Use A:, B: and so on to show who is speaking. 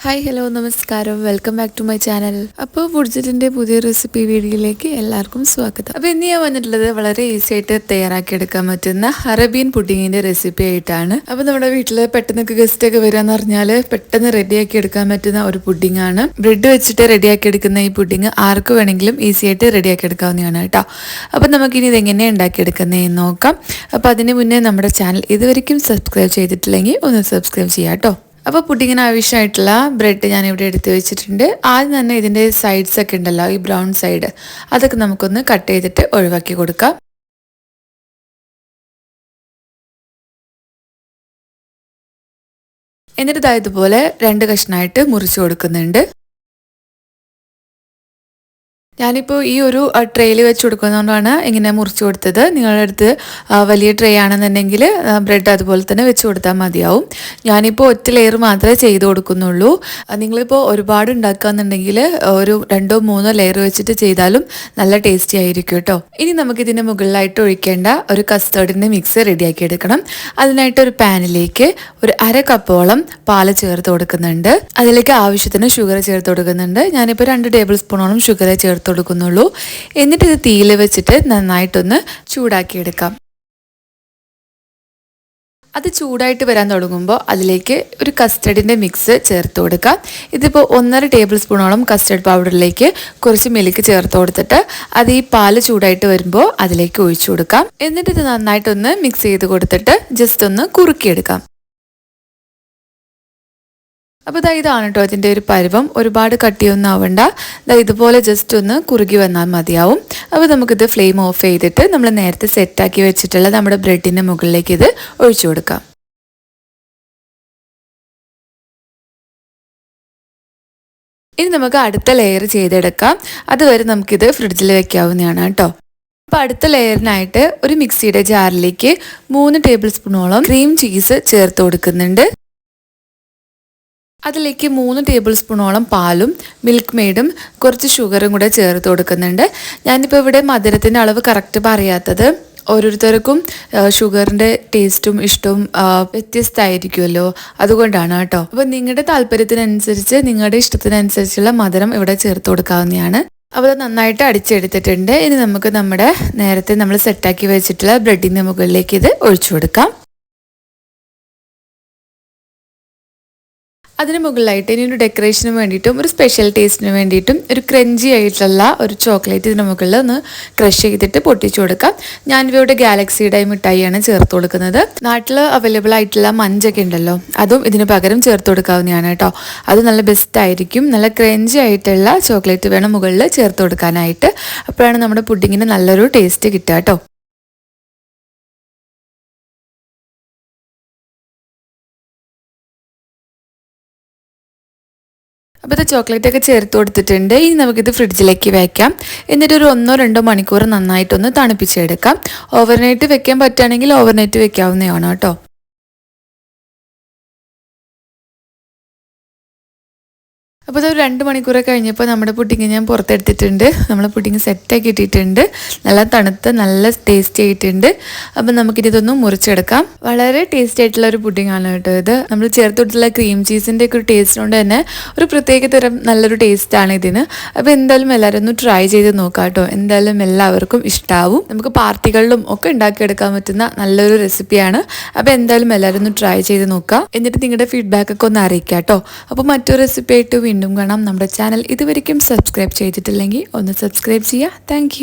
A: Hi hello നമസ്കാരം, welcome back to my channel. അപ്പോൾ ഫുഡ്ജിറ്റിൻ്റെ പുതിയ റെസിപ്പി വീഡിയോയിലേക്ക് എല്ലാവർക്കും സ്വാഗതം. അപ്പോൾ ഇന്ന് ഞാൻ വന്നിട്ടുള്ളത് വളരെ ഈസി ആയിട്ട് തയ്യാറാക്കിയെടുക്കാൻ പറ്റുന്ന അറേബ്യൻ പുഡിങ്ങിൻ്റെ റെസിപ്പി ആയിട്ടാണ്. അപ്പോൾ നമ്മുടെ വീട്ടിൽ പെട്ടെന്നൊക്കെ ഗസ്റ്റ് ഒക്കെ വരികയെന്ന് പറഞ്ഞാൽ പെട്ടെന്ന് റെഡിയാക്കി എടുക്കാൻ പറ്റുന്ന ഒരു പുഡിങ്ങാണ്. ബ്രെഡ് വെച്ചിട്ട് റെഡിയാക്കി എടുക്കുന്ന ഈ പുഡിങ് ആർക്ക് വേണമെങ്കിലും ഈസി ആയിട്ട് റെഡിയാക്കി എടുക്കാവുന്നതാണ് കേട്ടോ. അപ്പോൾ നമുക്കിനി ഇതെങ്ങനെയാണ് ഉണ്ടാക്കിയെടുക്കുന്നതെന്ന് നോക്കാം. അപ്പോൾ അതിന് മുന്നേ നമ്മുടെ ചാനൽ ഇതുവരെയും സബ്സ്ക്രൈബ് ചെയ്തിട്ടില്ലെങ്കിൽ ഒന്ന് സബ്സ്ക്രൈബ് ചെയ്യാം കേട്ടോ. അപ്പോൾ പുഡിങ്ങിന് ആവശ്യമായിട്ടുള്ള ബ്രെഡ് ഞാനിവിടെ എടുത്ത് വെച്ചിട്ടുണ്ട്. ആദ്യം തന്നെ ഇതിൻ്റെ സൈഡ്സ് ഒക്കെ ഉണ്ടല്ലോ, ഈ ബ്രൗൺ സൈഡ്, അതൊക്കെ നമുക്കൊന്ന് കട്ട് ചെയ്തിട്ട് ഒഴിവാക്കി കൊടുക്കാം. എന്നിട്ട് ഇതുപോലെ 2 കഷ്ണമായിട്ട് മുറിച്ച് കൊടുക്കുന്നുണ്ട്. ഞാനിപ്പോൾ ഈ ഒരു ട്രേയിൽ വെച്ച് കൊടുക്കുന്നതുകൊണ്ടാണ് ഇങ്ങനെ മുറിച്ച് കൊടുത്തത്. നിങ്ങളുടെ അടുത്ത് വലിയ ട്രേ ആണെന്നുണ്ടെങ്കിൽ ബ്രെഡ് അതുപോലെ തന്നെ വെച്ച് കൊടുത്താൽ മതിയാവും. ഞാനിപ്പോൾ ഒറ്റ ലെയർ മാത്രമേ ചെയ്ത് കൊടുക്കുന്നുള്ളൂ. നിങ്ങളിപ്പോൾ ഒരുപാട് ഉണ്ടാക്കുകയെന്നുണ്ടെങ്കിൽ ഒരു 2-3 ലെയർ വെച്ചിട്ട് ചെയ്താലും നല്ല ടേസ്റ്റി ആയിരിക്കും കേട്ടോ. ഇനി നമുക്കിതിൻ്റെ മുകളിലായിട്ട് ഒഴിക്കേണ്ട ഒരു കസ്റ്റേർഡിൻ്റെ മിക്സ് റെഡിയാക്കി എടുക്കണം. അതിനായിട്ട് ഒരു പാനിലേക്ക് ഒരു 1/2 കപ്പോളം പാല് ചേർത്ത് കൊടുക്കുന്നുണ്ട്. അതിലേക്ക് ആവശ്യത്തിന് ഷുഗർ ചേർത്ത് കൊടുക്കുന്നുണ്ട്. ഞാനിപ്പോൾ 2 ടേബിൾ സ്പൂണോളം ഷുഗർ ചേർത്ത് കൊടുക്കുന്നുള്ളൂ. എന്നിട്ട് ഇത് തീയിൽ വെച്ചിട്ട് നന്നായിട്ടൊന്ന് ചൂടാക്കിയെടുക്കാം. അത് ചൂടായിട്ട് വരാൻ തുടങ്ങുമ്പോൾ അതിലേക്ക് ഒരു കസ്റ്റർഡിൻ്റെ മിക്സ് ചേർത്ത് കൊടുക്കാം. ഇതിപ്പോൾ 1.5 ടേബിൾ സ്പൂണോളം കസ്റ്റർഡ് പൗഡറിലേക്ക് കുറച്ച് മിൽക്ക് ചേർത്ത് കൊടുത്തിട്ട് അത് ഈ പാല് ചൂടായിട്ട് വരുമ്പോൾ അതിലേക്ക് ഒഴിച്ചു കൊടുക്കാം. എന്നിട്ട് ഇത് നന്നായിട്ടൊന്ന് മിക്സ് ചെയ്ത് കൊടുത്തിട്ട് ജസ്റ്റ് ഒന്ന് കുറുക്കിയെടുക്കാം. അപ്പോൾ ഇതാണ് കേട്ടോ ഇതിൻ്റെ ഒരു പരുവം. ഒരുപാട് കട്ടിയൊന്നും ആവണ്ട, ഇതുപോലെ ജസ്റ്റ് ഒന്ന് കുറുകി വന്നാൽ മതിയാവും. അപ്പോൾ നമുക്കിത് ഫ്ലെയിം ഓഫ് ചെയ്തിട്ട് നമ്മൾ നേരത്തെ സെറ്റാക്കി വെച്ചിട്ടുള്ള നമ്മുടെ ബ്രെഡിൻ്റെ മുകളിലേക്ക് ഇത് ഒഴിച്ചു കൊടുക്കാം. ഇനി നമുക്ക് അടുത്ത ലെയർ ചെയ്തെടുക്കാം. അതുവരെ നമുക്കിത് ഫ്രിഡ്ജിൽ വെക്കാവുന്നതാണ് കേട്ടോ. അപ്പോൾ അടുത്ത ലെയറിനായിട്ട് ഒരു മിക്സിയുടെ ജാറിലേക്ക് 3 ടേബിൾ സ്പൂണോളം ക്രീം ചീസ് ചേർത്ത് കൊടുക്കുന്നുണ്ട്. അതിലേക്ക് 3 ടേബിൾ സ്പൂണോളം പാലും മിൽക്ക് മെയ്ഡും കുറച്ച് ഷുഗറും കൂടെ ചേർത്ത് കൊടുക്കുന്നുണ്ട്. ഞാനിപ്പോൾ ഇവിടെ മധുരത്തിൻ്റെ അളവ് കറക്റ്റ് പറയാത്തത്, ഓരോരുത്തർക്കും ഷുഗറിൻ്റെ ടേസ്റ്റും ഇഷ്ടവും വ്യത്യസ്തമായിരിക്കുമല്ലോ, അതുകൊണ്ടാണ് കേട്ടോ. അപ്പോൾ നിങ്ങളുടെ താല്പര്യത്തിനനുസരിച്ച് നിങ്ങളുടെ ഇഷ്ടത്തിനനുസരിച്ചുള്ള മധുരം ഇവിടെ ചേർത്ത് കൊടുക്കാവുന്നതാണ്. അപ്പോൾ അത് നന്നായിട്ട് അടിച്ചെടുത്തിട്ടുണ്ട്. ഇനി നമുക്ക് നമ്മുടെ നേരത്തെ നമ്മൾ സെറ്റാക്കി വെച്ചിട്ടുള്ള ബ്രെഡിൻ്റെ മുകളിലേക്ക് ഇത് ഒഴിച്ചു കൊടുക്കാം. അതിന് മുകളിലായിട്ട് ഇനി ഒരു ഡെക്കറേഷന് വേണ്ടിയിട്ടും ഒരു സ്പെഷ്യൽ ടേസ്റ്റിന് വേണ്ടിയിട്ടും ഒരു ക്രഞ്ചി ആയിട്ടുള്ള ഒരു ചോക്ലേറ്റ് ഇതിന് മുകളിൽ ഒന്ന് ക്രഷ് ചെയ്തിട്ട് പൊട്ടിച്ചു കൊടുക്കാം. ഞാനിവിടെ ഗാലക്സിയുടെ മിഠായിയാണ് ചേർത്ത് കൊടുക്കുന്നത്. നാട്ടിൽ അവൈലബിൾ ആയിട്ടുള്ള മഞ്ചൊക്കെ ഉണ്ടല്ലോ, അതും ഇതിന് പകരം ചേർത്ത് കൊടുക്കാവുന്നതാണ് കേട്ടോ. അത് നല്ല ബെസ്റ്റ് ആയിരിക്കും. നല്ല ക്രഞ്ചി ആയിട്ടുള്ള ചോക്ലേറ്റ് വേണം മുകളിൽ ചേർത്ത് കൊടുക്കാനായിട്ട്. അപ്പോഴാണ് നമ്മുടെ പുഡിങ്ങിന് നല്ലൊരു ടേസ്റ്റ് കിട്ടുക കേട്ടോ. അപ്പോൾ ഇത് ചോക്ലേറ്റ് ഒക്കെ ചേർത്ത് കൊടുത്തിട്ടുണ്ട്. ഇനി നമുക്കിത് ഫ്രിഡ്ജിലേക്ക് വയ്ക്കാം. എന്നിട്ട് ഒരു 1-2 മണിക്കൂർ നന്നായിട്ടൊന്ന് തണുപ്പിച്ചെടുക്കാം. ഓവർനൈറ്റ് വെക്കാൻ പറ്റുകയാണെങ്കിൽ ഓവർനൈറ്റ് വെക്കാവുന്നതാണ് കേട്ടോ. അപ്പോൾ ഇത് 2 മണിക്കൂറൊക്കെ കഴിഞ്ഞപ്പോൾ നമ്മുടെ പുഡിങ് ഞാൻ പുറത്തെടുത്തിട്ടുണ്ട്. നമ്മളെ പുഡിങ് സെറ്റാക്കി ഇട്ടിട്ടുണ്ട്. നല്ല തണുത്ത നല്ല ടേസ്റ്റി ആയിട്ടുണ്ട്. അപ്പം നമുക്കിതൊന്ന് മുറിച്ചെടുക്കാം. വളരെ ടേസ്റ്റി ആയിട്ടുള്ള ഒരു പുഡിങ് ആണ് കേട്ടോ ഇത്. നമ്മൾ ചേർത്ത് കൊടുത്തുള്ള ക്രീം ചീസിൻ്റെ ഒക്കെ ഒരു ടേസ്റ്റ് കൊണ്ട് തന്നെ ഒരു പ്രത്യേക തരം നല്ലൊരു ടേസ്റ്റാണ് ഇതിന്. അപ്പോൾ എന്തായാലും എല്ലാവരും ഒന്ന് ട്രൈ ചെയ്ത് നോക്കാം കേട്ടോ. എന്തായാലും എല്ലാവർക്കും ഇഷ്ടമാവും. നമുക്ക് പാർട്ടികളിലും ഒക്കെ ഉണ്ടാക്കിയെടുക്കാൻ പറ്റുന്ന നല്ലൊരു റെസിപ്പിയാണ്. അപ്പോൾ എന്തായാലും എല്ലാവരും ഒന്ന് ട്രൈ ചെയ്ത് നോക്കാം. എന്നിട്ട് നിങ്ങളുടെ ഫീഡ്ബാക്ക് ഒക്കെ ഒന്ന് അറിയിക്കാം കേട്ടോ. അപ്പോൾ മറ്റൊരു റെസിപ്പി ആയിട്ട് വീണ്ടും കാണാം. നമ്മുടെ ചാനൽ ഇതുവരെയും സബ്സ്ക്രൈബ് ചെയ്തിട്ടില്ലെങ്കിൽ ഒന്ന് സബ്സ്ക്രൈബ് ചെയ്യുക. താങ്ക്